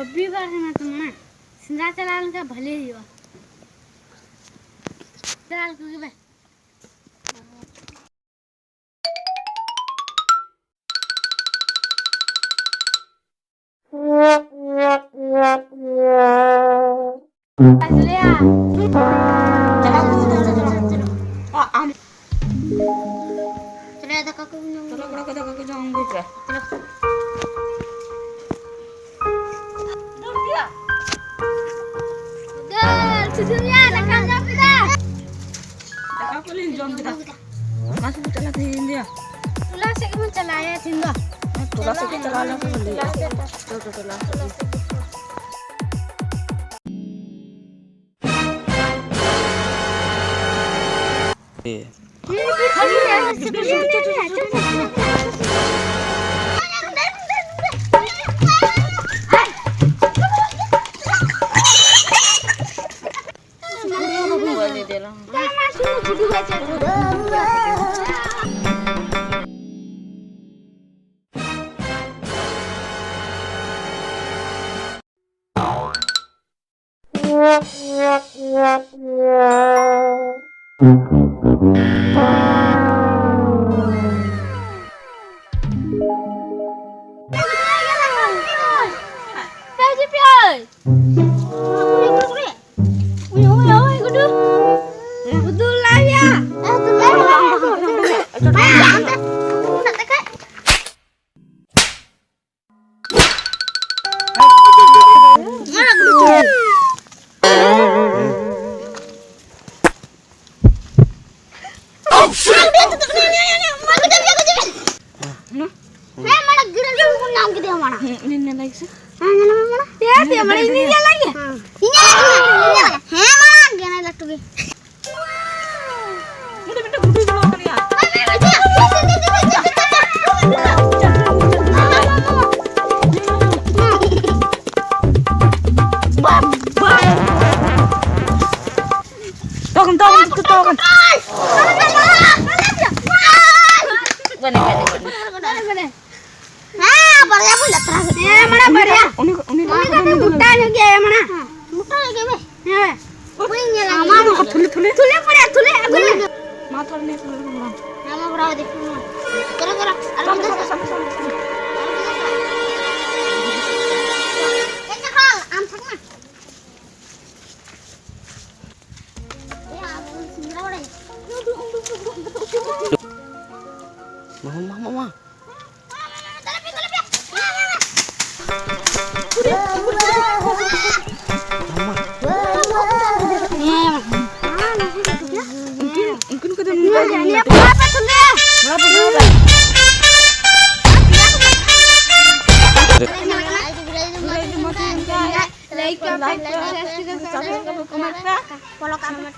रविवार है ना तुम ना सिंधा चलाल का भले ही हो चलाल क्योंकि भाई चलिए चलो देखा को चलो बड़ा को देखा को जाऊंगी चलो Susunya dekatnya kita. Dekat paling jom kita. Masuk चला थे इंडिया. तुला से क्यों चलाया थिंदा? तुला से चला ला तो इंडिया. तो तुला. Mama. Mungkin ketemu lagi. Apa tuh? Like, subscribe, follow, comment.